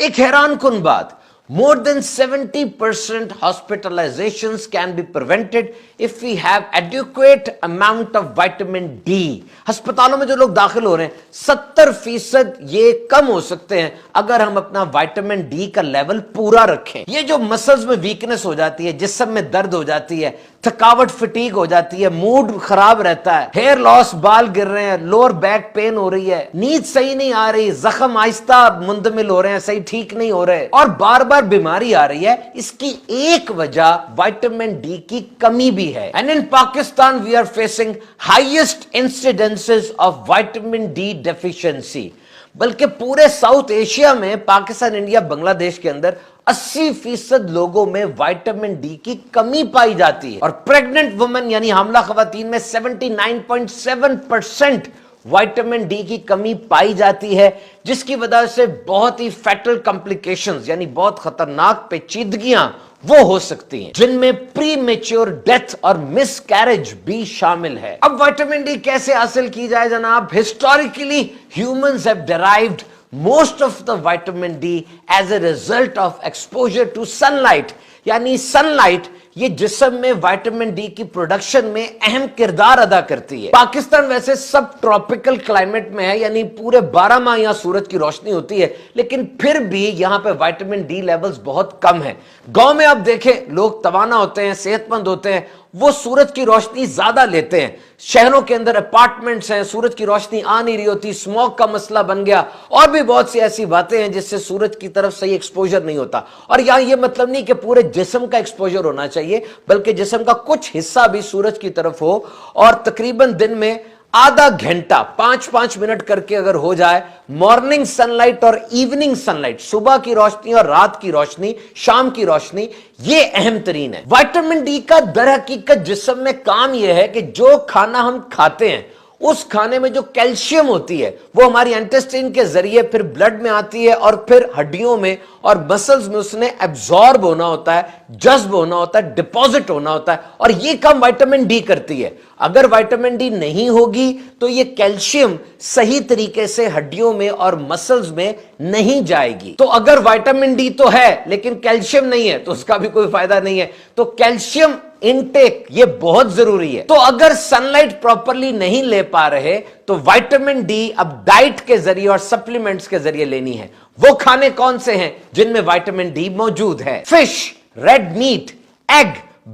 ایک حیران کن بات, more than 70% hospitalizations can be prevented if we have adequate amount of vitamin D. ہسپتالوں میں جو لوگ داخل ہو رہے ہیں 70% یہ کم ہو سکتے ہیں اگر ہم اپنا وائٹامن ڈی کا لیول پورا رکھیں. یہ جو مسلز میں ویکنس ہو جاتی ہے, جسم میں درد ہو جاتی ہے, تھکاوٹ فٹیگ ہو جاتی ہے, موڈ خراب رہتا ہے, ہیئر لاس, بال گر رہے ہیں, لوور بیک پین ہو رہی ہے, نیند صحیح نہیں آ رہی, زخم آہستہ مندمل ہو رہے ہیں, صحیح ٹھیک نہیں ہو رہے, اور بار بار بیماری آ رہی ہے, اس کی ایک وجہ وائٹامن ڈی کی کمی بھی ہے. And in Pakistan we are facing highest incidences of vitamin D deficiency. بلکہ پورے ساؤتھ ایشیا میں, پاکستان, انڈیا, بنگلہ دیش کے اندر 80% لوگوں میں وائٹامن ڈی کی کمی پائی جاتی ہے. اور پریگننٹ وومن یعنی حاملہ خواتین میں 79.7% وائٹامن ڈی کی کمی پائی جاتی ہے, جس کی وجہ سے بہت ہی فیٹل کمپلیکیشنز یعنی بہت خطرناک پیچیدگیاں وہ ہو سکتی ہیں, جن میں پری میچور ڈیتھ اور مس کیریج بھی شامل ہے. اب وائٹامن ڈی کیسے حاصل کی جائے جناب؟ Historically humans have derived most of the vitamin D as a result of exposure to sunlight. یعنی سن لائٹ یہ جسم میں وائٹامن ڈی کی پروڈکشن میں اہم کردار ادا کرتی ہے. پاکستان ویسے سب ٹراپیکل کلائمیٹ میں ہے, یعنی پورے 12 ماہ یہاں سورج کی روشنی ہوتی ہے, لیکن پھر بھی یہاں پہ وائٹامن ڈی لیولز بہت کم ہیں. گاؤں میں آپ دیکھیں لوگ توانا ہوتے ہیں, صحت مند ہوتے ہیں, وہ سورج کی روشنی زیادہ لیتے ہیں. شہروں کے اندر اپارٹمنٹس ہیں, سورج کی روشنی آ نہیں رہی ہوتی, اسموک کا مسئلہ بن گیا, اور بھی بہت سی ایسی باتیں ہیں جس سے سورج کی طرف صحیح ایکسپوجر نہیں ہوتا. اور یہاں یہ مطلب نہیں کہ پورے جسم کا ایکسپوجر ہونا چاہیے, بلکہ جسم کا کچھ حصہ بھی سورج کی طرف ہو, اور تقریباً دن میں آدھا گھنٹہ 5-5 منٹ کر کے اگر ہو جائے, مارننگ سن لائٹ اور ایوننگ سن لائٹ, صبح کی روشنی اور رات کی روشنی, شام کی روشنی, یہ اہم ترین ہے. وائٹامن ڈی کا در حقیقت جسم میں کام یہ ہے کہ جو کھانا ہم کھاتے ہیں اس کھانے میں جو کیلشیم ہوتی ہے وہ ہماری انٹسٹائن کے ذریعے پھر بلڈ میں آتی ہے, اور پھر ہڈیوں میں اور مسلز میں اس نے ایبزارب ہونا ہوتا ہے, جذب ہونا ہوتا ہے, ڈپوزٹ ہونا ہوتا ہے, اور یہ کام وائٹامن ڈی کرتی ہے. اگر وائٹامن ڈی نہیں ہوگی تو یہ کیلشیم صحیح طریقے سے ہڈیوں میں اور مسلز میں نہیں جائے گی. تو اگر وائٹامن ڈی تو ہے لیکن کیلشیم نہیں ہے تو اس کا بھی کوئی فائدہ نہیں ہے. تو کیلشیم انٹیک یہ بہت ضروری ہے. تو اگر سن لائٹ پراپرلی نہیں لے پا رہے تو وائٹامن ڈی اب ڈائٹ کے ذریعے اور سپلیمنٹس کے ذریعے لینی ہے. وہ کھانے کون سے ہیں جن میں وائٹامن ڈی موجود ہے؟ Fish, red meat, egg,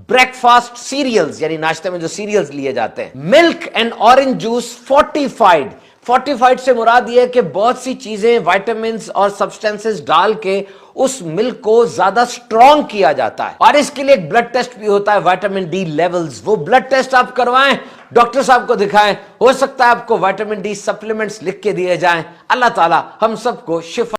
breakfast cereals یعنی ناشتے میں جو سیریلز لیے جاتے ہیں, milk and orange juice fortified. Fortified سے مراد یہ ہے کہ بہت سی چیزیں, وائٹامنز اور سبسٹینسز ڈال کے اس ملک کو زیادہ سٹرونگ کیا جاتا ہے. اور اس کے لیے ایک بلڈ ٹیسٹ بھی ہوتا ہے, وائٹامن ڈی لیولز. وہ بلڈ ٹیسٹ آپ کروائیں, ڈاکٹر صاحب کو دکھائیں, ہو سکتا ہے آپ کو وائٹامن ڈی سپلیمنٹس لکھ کے دیے جائیں. اللہ تعالی ہم سب کو شفا